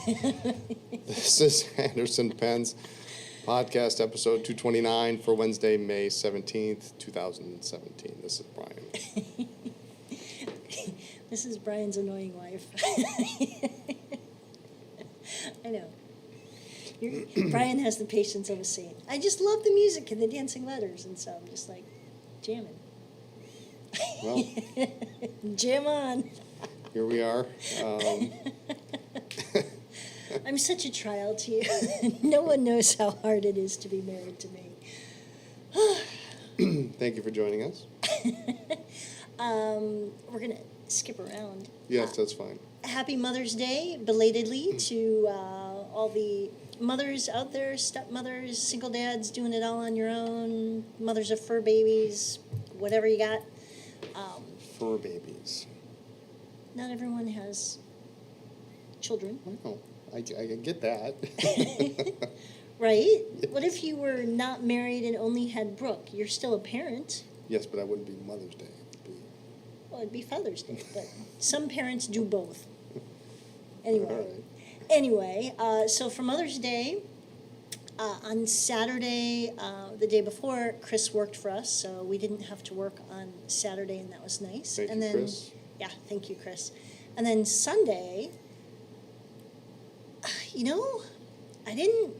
This is Anderson Penn's podcast episode 229 for Wednesday, May 17th, 2017. This is Brian. This is Brian's annoying wife. I know. Brian has the patience of a saint. I just love the music and the dancing letters, and so I'm just like jamming. Well, Jam on. here we are. I'm such a trial to you. No one knows how hard it is to be married to me. Thank you for joining us. We're going to skip around. Yes, that's fine. Happy Mother's Day, belatedly, to all the mothers out there, stepmothers, single dads, doing it all on your own, mothers of fur babies, whatever you got. Fur babies. Not everyone has children. Well, I get that. Right? What if you were not married and only had Brooke? You're still a parent. Yes, but that wouldn't be Mother's Day. Well, it'd be Father's Day, but some parents do both. All right. Anyway, so for Mother's Day, on Saturday, the day before, Chris worked for us, so we didn't have to work on Saturday, and that was nice. Thank and you, then, Chris. Yeah, thank you, Chris. And then Sunday, I didn't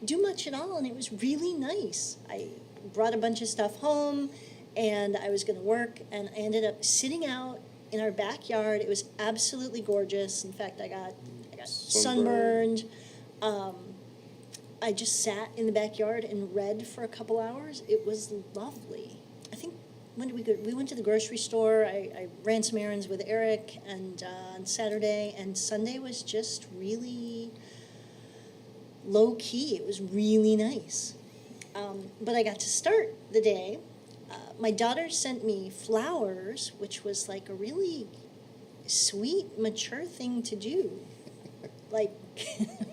do much at all, and it was really nice. I brought a bunch of stuff home, and I was going to work, and I ended up sitting out in our backyard. It was absolutely gorgeous. In fact, I got sunburned. I just sat in the backyard and read for a couple hours. It was lovely. I think, when did we go? We went to the grocery store. I ran some errands with Eric and on Saturday, and Sunday was just really low-key. It was really nice. But I got to start the day. My daughter sent me flowers, which was like a really sweet, mature thing to do. Like,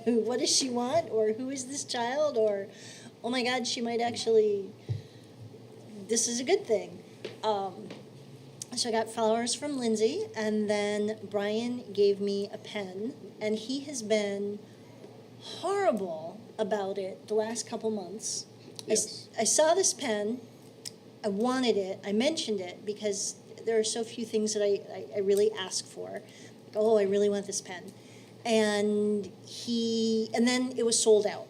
what does she want? Or who is this child? Or, oh my God, she might actually, this is a good thing. So I got flowers from Lindsay, and then Brian gave me a pen, and he has been horrible about it the last couple months. Yes. I saw this pen. I wanted it. I mentioned it because there are so few things that I really ask for. Oh, I really want this pen. And then it was sold out.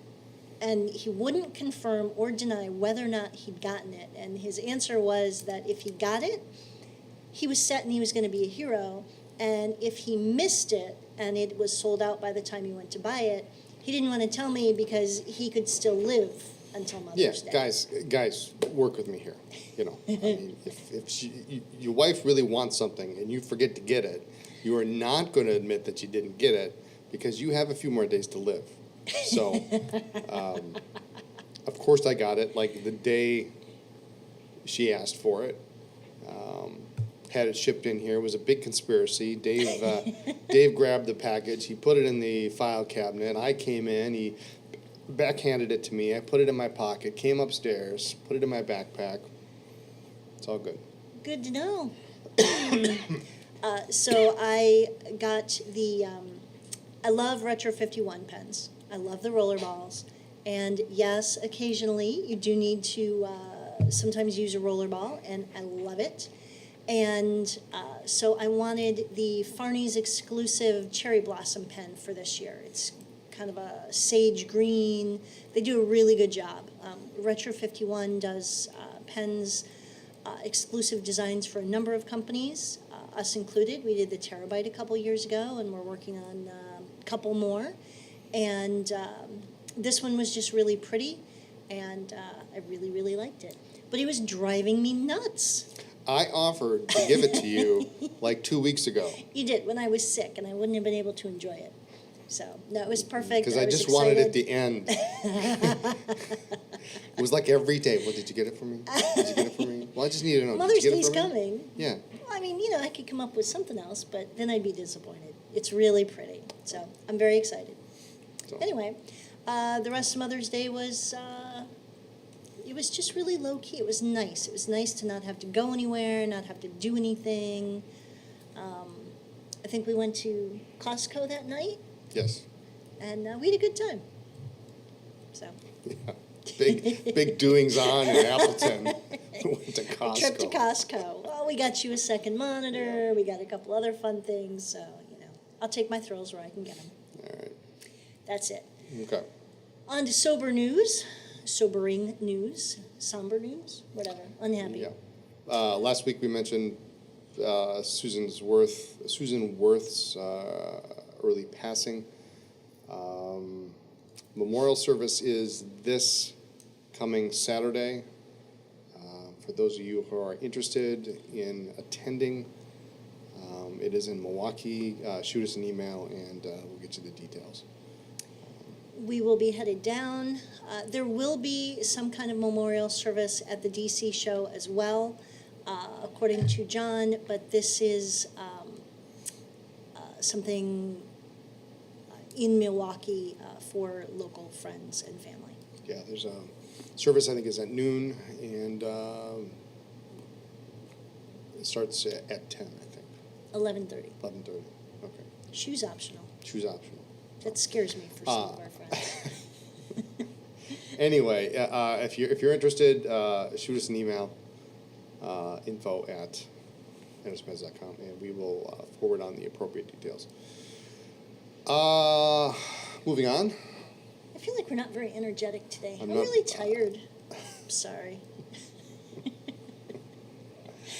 And he wouldn't confirm or deny whether or not he'd gotten it. And his answer was that if he got it, he was set and he was going to be a hero. And if he missed it and it was sold out by the time he went to buy it, he didn't want to tell me because he could still live until Mother's Day. Guys, work with me here. I mean, if your wife really wants something and you forget to get it, you are not going to admit that you didn't get it because you have a few more days to live. So, of course I got it, like the day she asked for it. Had it shipped in here. It was a big conspiracy. Dave grabbed the package. He put it in the file cabinet. I came in. He backhanded it to me. I put it in my pocket, came upstairs, put it in my backpack. It's all good. Good to know. So I got I love Retro 51 pens. I love the roller balls. And yes, occasionally you do need to sometimes use a roller ball, and I love it. And so I wanted the Farney's exclusive Cherry Blossom pen for this year. It's kind of a sage green. They do a really good job. Retro 51 does pens, exclusive designs for a number of companies, us included. We did the Terabyte a couple years ago, and we're working on a couple more. And this one was just really pretty, and I really, really liked it. But it was driving me nuts. I offered to give it to you like 2 weeks ago. You did, when I was sick, and I wouldn't have been able to enjoy it. So, no, it was perfect. Because I just wanted it at the end. It was like every day. Well, did you get it for me? Did you get it for me? Well, I just need to know. Mother's Did you get Day's it for me? coming. Yeah. Well, I mean, I could come up with something else, but then I'd be disappointed. It's really pretty. So, I'm very excited. So. Anyway, the rest of Mother's Day was, it was just really low-key. It was nice. It was nice to not have to go anywhere, not have to do anything. I think we went to Costco that night. Yes. and we had a good time. So. Yeah. Big doings on in Appleton. Went to Costco. Trip to Costco. Well, we got you a second monitor. We got a couple other fun things. So, I'll take my thrills where I can get them. All right. That's it. Okay. On to sober news. Sobering news. Somber news. Whatever. Unhappy. Yeah. Last week we mentioned Susan Worth's early passing. Memorial service is this coming Saturday. For those of you who are interested in attending, it is in Milwaukee. Shoot us an email and we'll get you the details. We will be headed down. There will be some kind of memorial service at the DC show as well, according to John, but this is something in Milwaukee for local friends and family. Yeah, there's a service I think is at noon, and it starts at 10, I think. 11:30. 11:30. Okay. Shoes optional. Shoes optional. That scares me for some of our friends. Anyway, if you're interested, shoot us an email, info@hendersonpens.com, and we will forward on the appropriate details. Moving on. I feel like we're not very energetic today. I'm not- really tired. I'm sorry.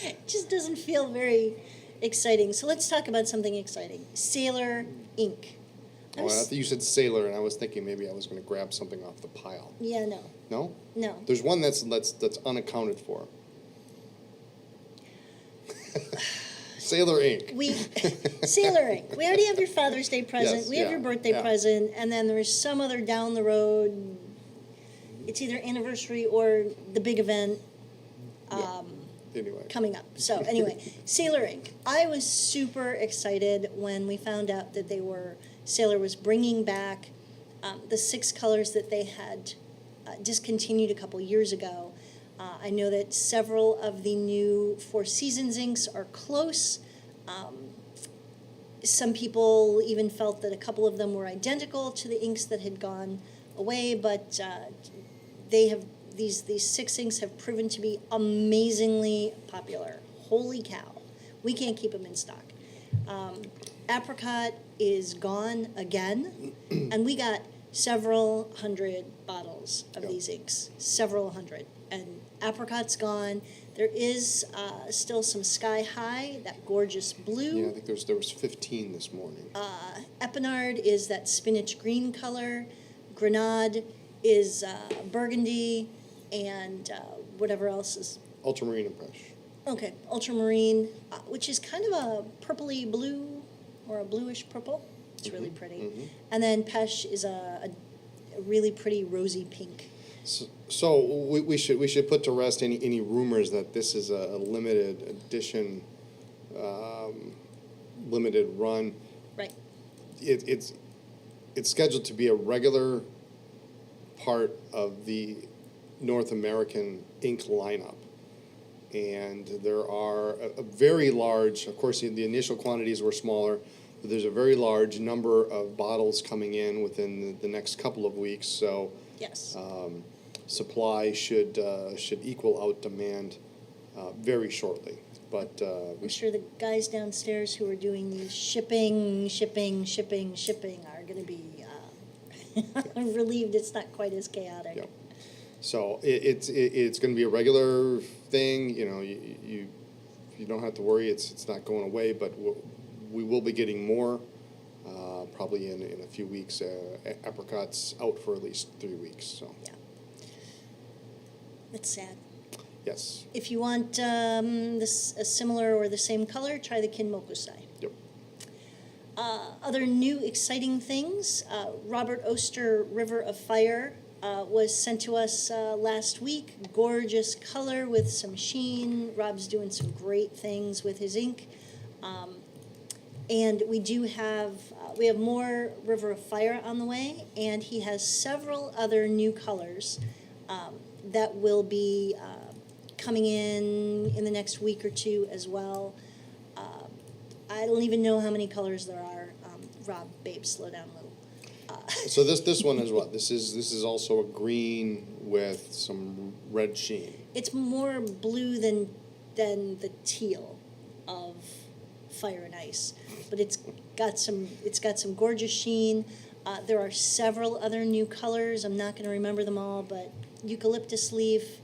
It just doesn't feel very exciting. So let's talk about something exciting. Sailor ink. Oh, I thought you said sailor, and I was thinking maybe I was going to grab something off the pile. Yeah, no. No? No. There's one that's unaccounted for. Sailor ink. Sailor ink. We already have your Father's Day present. Yes, We have yeah, your birthday yeah. present, and then there's some other down the road. It's either anniversary or the big event Anyway. coming up. So anyway, Sailor ink. I was super excited when we found out that Sailor was bringing back the 6 colors that they had discontinued a couple years ago. I know that several of the new Four Seasons inks are close. Some people even felt that a couple of them were identical to the inks that had gone away, but these 6 inks have proven to be amazingly popular. Holy cow. We can't keep them in stock. Apricot is gone again, and we got several hundred bottles of Yep. these inks. Several hundred. And apricot's gone. There is still some Sky High, that gorgeous blue. Yeah, I think there was 15 this morning. Epinard is that spinach green color. Grenade is burgundy, and whatever else is. Ultramarine and Pesh. Okay, ultramarine, which is kind of a purpley blue or a bluish purple. It's really pretty. And then Pesh is a really pretty rosy pink. So we should put to rest any rumors that this is a limited edition, limited run. Right. It's scheduled to be a regular part of the North American ink lineup, and there are a very large. Of course, the initial quantities were smaller, but there's a very large number of bottles coming in within the next couple of weeks. So. Yes. Supply should equal out demand very shortly. But I'm sure the guys downstairs who are doing the shipping are going to be relieved it's not quite as chaotic. yeah. So it's going to be a regular thing. You don't have to worry. It's not going away. But we will be getting more. Probably in a few weeks. Apricot's out for at least 3 weeks. So. Yeah. It's sad. Yes. If you want a similar or the same color, try the Kinmokusai. Yep. Other new exciting things, Robert Oster River of Fire was sent to us last week. Gorgeous color with some sheen. Rob's doing some great things with his ink. And we have more River of Fire on the way, and he has several other new colors that will be coming in the next week or two as well. I don't even know how many colors there are. Rob, babe, slow down a little. So this one is what? This is also a green with some red sheen. It's more blue than the teal of Fire and Ice, but it's got some gorgeous sheen. There are several other new colors. I'm not going to remember them all, but eucalyptus leaf.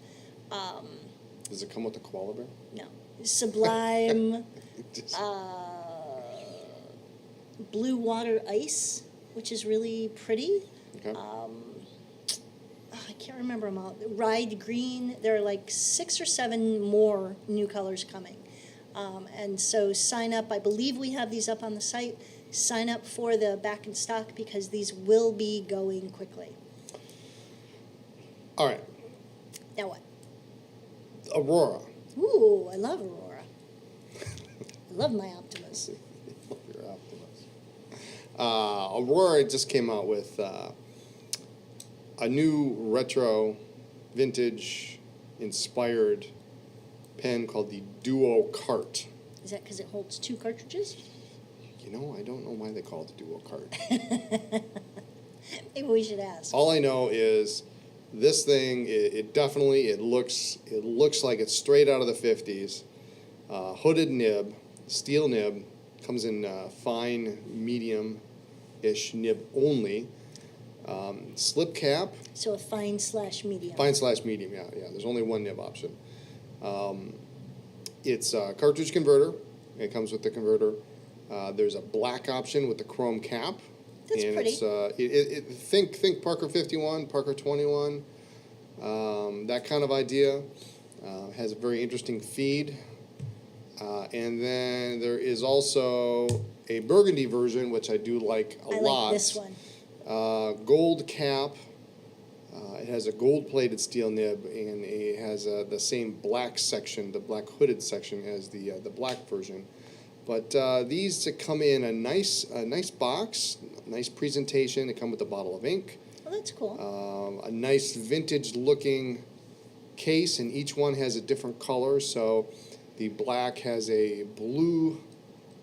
Does it come with a koala bear? No, sublime. Just- Blue water ice, which is really pretty. okay. I can't remember them all. Ride green. There are like 6 or 7 more new colors coming. And so sign up. I believe we have these up on the site. Sign up for the back in stock because these will be going quickly. All right. Now what? Aurora. Ooh, I love Aurora. I love my Optimus. You're Optimus. Aurora just came out with a new retro, vintage, inspired pen called the Duo Cart. Is that because it holds 2 cartridges? You know, I don't know why they call it the Duo Cart. Maybe we should ask. All I know is this thing, it definitely looks like it's straight out of the 50s. Hooded nib, steel nib, comes in fine, medium-ish nib only. Slip cap, So a fine/medium. fine/medium, yeah. There's only one nib option. It's a cartridge converter. It comes with the converter. There's a black option with the chrome cap. That's and pretty. It's think Parker 51, Parker 21, that kind of idea. Has a very interesting feed. And then there is also a burgundy version, which I do like a I lot. like this one. Gold cap. It has a gold-plated steel nib, and it has the same black section, the black hooded section, as the black version. But these come in a nice box, nice presentation. They come with a bottle of ink, Oh, that's cool. a nice vintage-looking case, and each one has a different color. So the black has a blue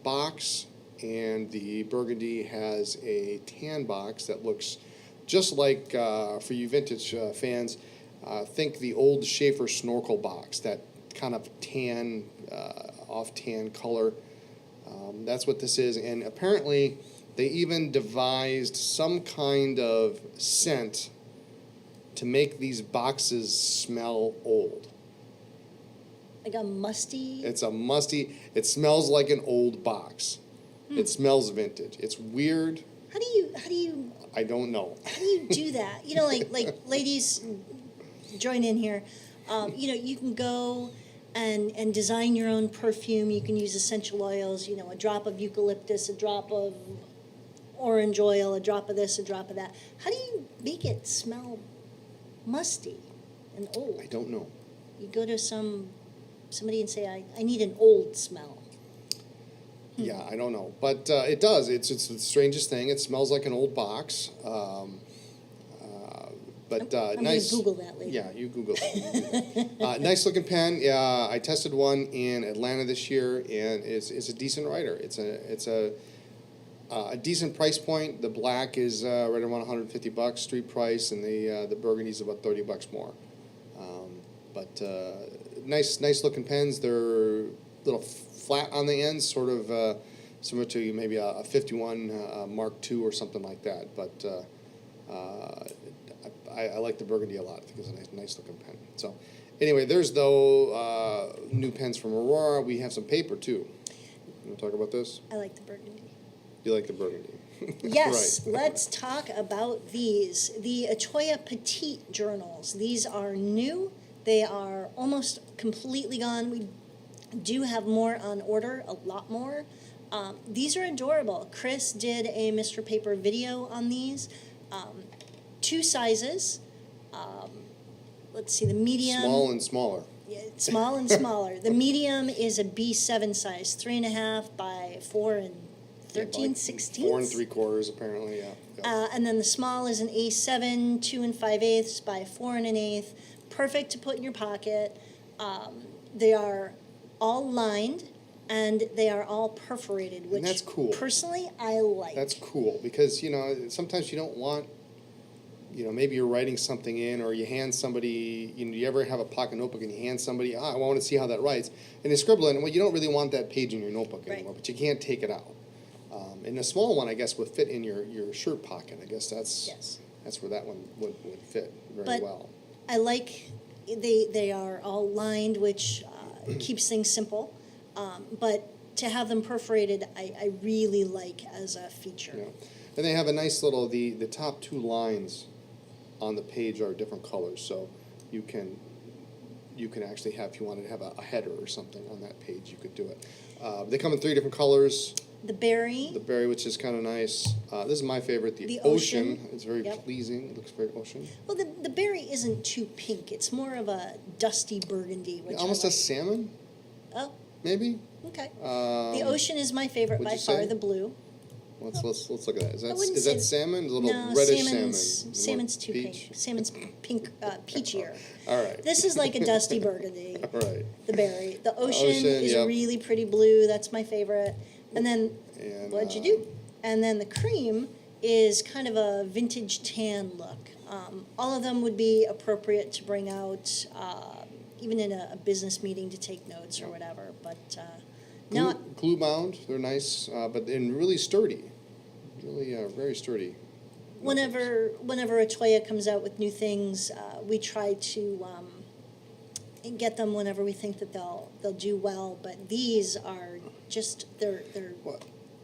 box, and the burgundy has a tan box that looks just like, for you vintage fans, think the old Schaefer snorkel box, that kind of tan, off-tan color. That's what this is. And apparently, they even devised some kind of scent to make these boxes smell old. Like a musty. It's a musty, it smells like an old box. It smells vintage. It's weird. How do you I don't know. do that? You know, like ladies, join in here. You know, you can go and design your own perfume. You can use essential oils. You know, a drop of eucalyptus, a drop of orange oil, a drop of this, a drop of that. How do you make it smell musty and old? I don't know. You go to somebody and say, I need an old smell. Yeah, I don't know, but it does. It's the strangest thing. It smells like an old box. But I'm nice. gonna Google that later. Yeah, you Google that. Nice looking pen. Yeah, I tested one in Atlanta this year, and it's a decent writer. It's a decent price point. The black is right around $150 street price, and the burgundy's about $30 more. But nice looking pens. They're a little flat on the ends, sort of similar to maybe a 51 Mark II or something like that. But I like the burgundy a lot. I think it's a nice looking pen. So anyway, there's new pens from Aurora. We have some paper too. You want to talk about this? I like the burgundy. You like the burgundy? Yes, Right. let's talk about these. The Itoya Petite Journals. These are new. They are almost completely gone. We do have more on order, a lot more. These are adorable. Chris did a Mr. Paper video on these. 2 sizes. Let's see, the medium. Small and smaller. Yeah, small and smaller. The medium is a B7 size, 3.5 by 4 and 13/16. 4 3/4 apparently. Yeah. And then the small is an A7, 2 5/8 by 4 1/8. Perfect to put in your pocket. They are all lined. And they are all perforated, which that's cool. personally I like. That's cool because, sometimes you don't want, maybe you're writing something in or you hand somebody, you ever have a pocket notebook and you hand somebody, I want to see how that writes. And they scribble in, well, you don't really want that page in your notebook anymore, but you can't take it out. And a small one, I guess, would fit in your shirt pocket. I guess that's where that one would fit very well. I like, they are all lined, which keeps things simple. But to have them perforated, I really like as a feature. Yeah. And they have a nice little, the top two lines on the page are different colors, so you can actually have, if you wanted to have a header or something on that page, you could do it. They come in 3 different colors. The berry. The berry, which is kind of nice. This is my favorite, the ocean. It's very pleasing. It looks very ocean. Well, the berry isn't too pink. It's more of a dusty burgundy, which almost a salmon. Oh. Maybe. Okay. The ocean is my favorite by far. The blue. Let's look at that. Is that salmon? A little no, reddish salmon's too pink. Salmon's pink, peachier. All right. This is like a dusty burgundy. All right. The berry. The ocean is really pretty blue. That's my favorite. And then what'd you do? And then the cream is kind of a vintage tan look. All of them would be appropriate to bring out, even in a business meeting to take notes or whatever. But glue bound. They're nice, but and really sturdy. Really, very sturdy. Whenever Itoya comes out with new things, we try to get them whenever we think that they'll do well. But these are just they're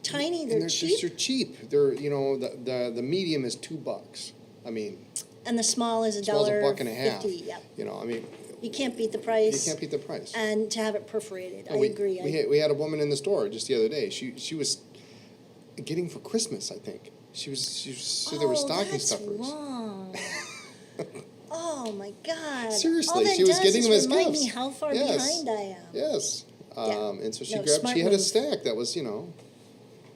tiny. They're cheap. They're cheap. They're the medium is $2. I mean. And the small is $1.50. Yep. You can't beat the price. You can't beat the price. And to have it perforated, I agree. We had a woman in the store just the other day. She was getting for Christmas, I think. She said there were stocking stuffers. Wrong. Oh my God! Seriously, she was getting them as gifts. Remind me how far behind I am. Yes. And so she had a stack that was,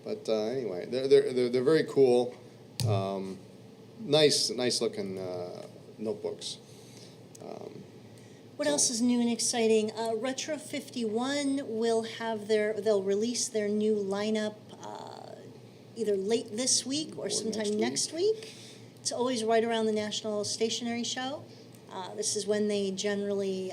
But anyway, they're very cool. Nice looking notebooks. What else is new and exciting? Retro 51 they'll release their new lineup either late this week or sometime next week. It's always right around the National Stationery Show. This is when they generally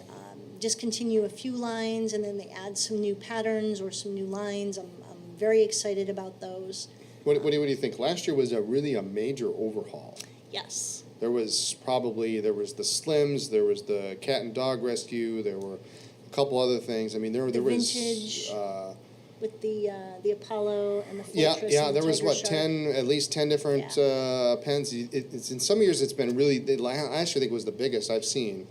discontinue a few lines and then they add some new patterns or some new lines. I'm very excited about those. What do you think? Last year was really a major overhaul. Yes. There was the Slims, there was the Cat and Dog Rescue, there were a couple other things. I mean, there was vintage with the Apollo and the Fortress. Yeah, and there was Tiger Shark. at least 10 different pens. It's in some years it's been really. Last year I think was the biggest I've seen.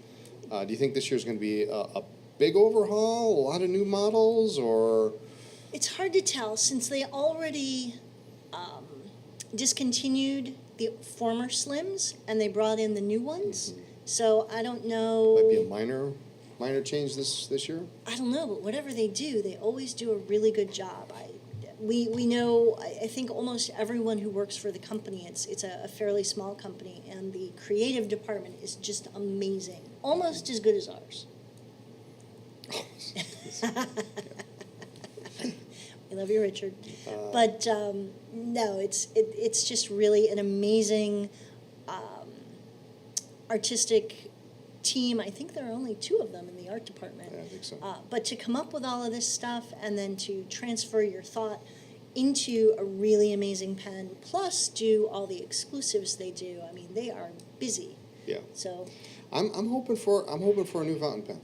Do you think this year's going to be a big overhaul, a lot of new models, or? It's hard to tell since they already discontinued the former Slims and they brought in the new ones. Mm-hmm. So I don't know. Might be a minor change this year. I don't know, but whatever they do, they always do a really good job. We know. I think almost everyone who works for the company. It's a fairly small company, and the creative department is just amazing, almost as good as ours. I love you, Richard. But no, it's just really an amazing artistic team. I think there are only 2 of them in the art department. Yeah, I think so. But to come up with all of this stuff and then to transfer your thought into a really amazing pen, plus do all the exclusives they do. I mean, they are busy. Yeah. So I'm hoping for a new fountain pen.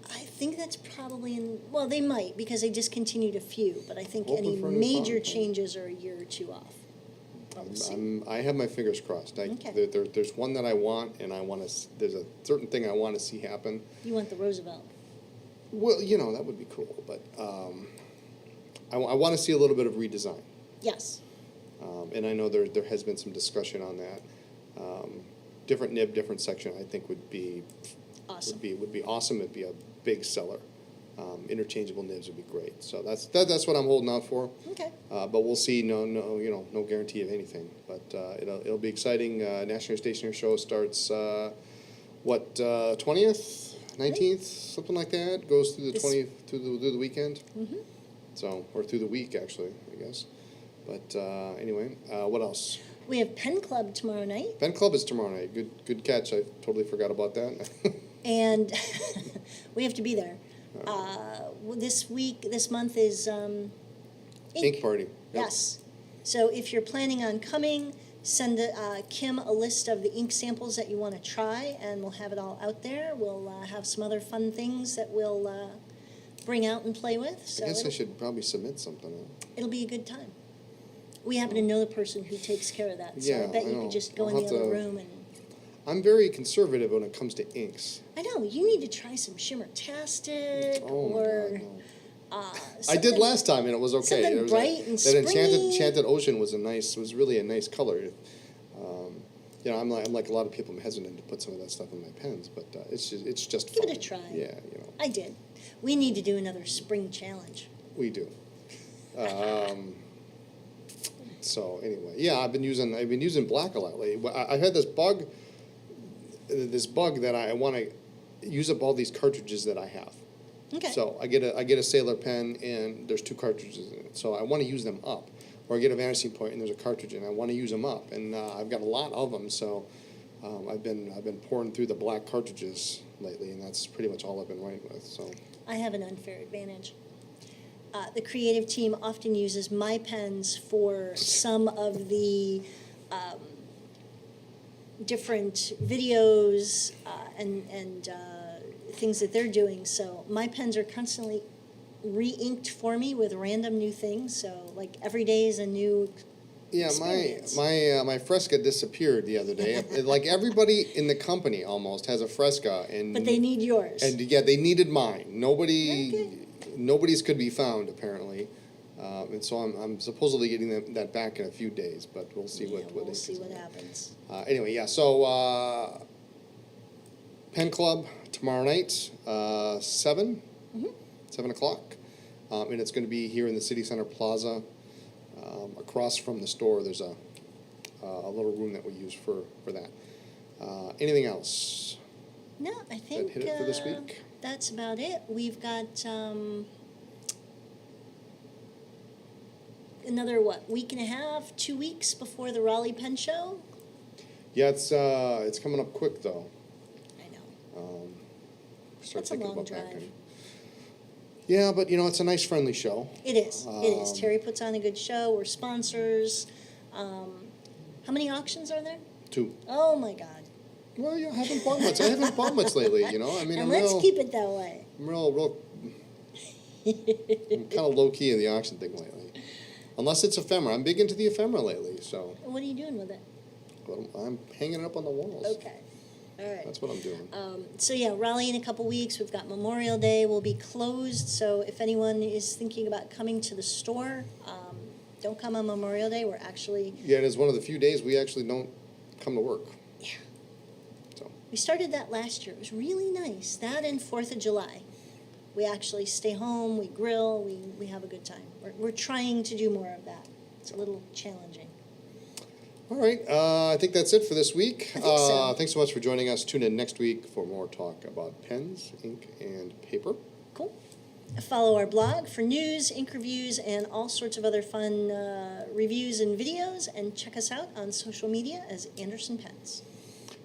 I think that's probably well, they might because they discontinued a few, but I think any major changes are a year or 2 off. I have my fingers crossed. Okay. There's one that I want, and there's a certain thing I want to see happen. You want the Roosevelt? Well, that would be cool, but I want to see a little bit of redesign. Yes. And I know there has been some discussion on that. Different nib, different section, I think would be awesome. Would be awesome. It'd be a big seller. Interchangeable nibs would be great. So that's what I'm holding out for. Okay. But we'll see. No guarantee of anything. But it'll be exciting. National Stationery Show starts 20th? 19th, something like that. Goes through the This- 20th, through the weekend. Mm-hmm. So, or through the week, actually, I guess. But anyway, what else? We have Pen Club tomorrow night, Pen Club is tomorrow night. Good catch. I totally forgot about that. and we have to be there. This month is Ink party. Yep. Yes. So if you're planning on coming, send Kim a list of the ink samples that you want to try, and we'll have it all out there. We'll have some other fun things that we'll bring out and play with. So I guess I should probably submit something. it'll be a good time. We happen to know the person who takes care of that, so I Yeah, bet I you know. could just go I'll in the have other to- room and. I'm very conservative when it comes to inks. I know you need to try some Shimmer-tastic Oh my or. God, no. I something- did last time and it was okay. something There was bright and that springy. enchanted ocean was really a nice color. You know, I'm like a lot of people. I'm hesitant to put some of that stuff in my pens, but it's just Give it fun. a try. Yeah, you know, I did. We need to do another spring challenge. we do. So anyway, yeah, I've been using black a lot lately. I've had this bug that I want to use up all these cartridges that I have. Okay. So I get a Sailor pen and there's 2 cartridges in it. So I want to use them up. Or I get a Vanishing Point and there's a cartridge and I want to use them up. And I've got a lot of them, so I've been pouring through the black cartridges lately, and that's pretty much all I've been writing with. So I have an unfair advantage. The creative team often uses my pens for some of the different videos and things that they're doing. So my pens are constantly re-inked for me with random new things. So like every day is a new yeah, experience. my Fresca disappeared the other day. Like everybody in the company almost has a Fresca, and But they need yours. and yeah, they needed mine. Okay. Nobody's could be found apparently, and so I'm supposedly getting that back in a few days, but we'll see Yeah, what we'll it see is. what happens. Anyway, yeah. So Pen Club tomorrow night, 7 o'clock, and it's going to be here in the City Center Plaza, across from the store. There's a little room that we use for that. Anything else? No, I think hit it for this week? That's about it. We've got another week and a half, 2 weeks before the Raleigh Pen Show. Yeah, it's coming up quick though. I know. Start That's a thinking long about drive. packing. Yeah, but you know, it's a nice friendly show. It is. It is. Terry puts on a good show. We're sponsors. How many auctions are there? 2. Oh my God! Well, I haven't bought much. I haven't bought much lately. You know, I mean, And let's keep it that way. I'm kind of low key in the auction thing lately. Unless it's ephemera. I'm big into the ephemera lately, so What are you doing with it? I'm hanging it up on the walls. Okay. All right. That's what I'm doing. So yeah, Raleigh in a couple weeks. We've got Memorial Day. We'll be closed. So if anyone is thinking about coming to the store, don't come on Memorial Day. We're actually Yeah, it is one of the few days we actually don't come to work. yeah. So We started that last year. It was really nice. That and 4th of July. We actually stay home. We grill. We have a good time. We're trying to do more of that. It's a little challenging. all right, I think that's it for this week. I think so. Thanks so much for joining us. Tune in next week for more talk about pens, ink, and paper. Cool. Follow our blog for news, ink reviews, and all sorts of other fun reviews and videos. And check us out on social media as Anderson Pens.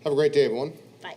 Have a great day, everyone. Bye.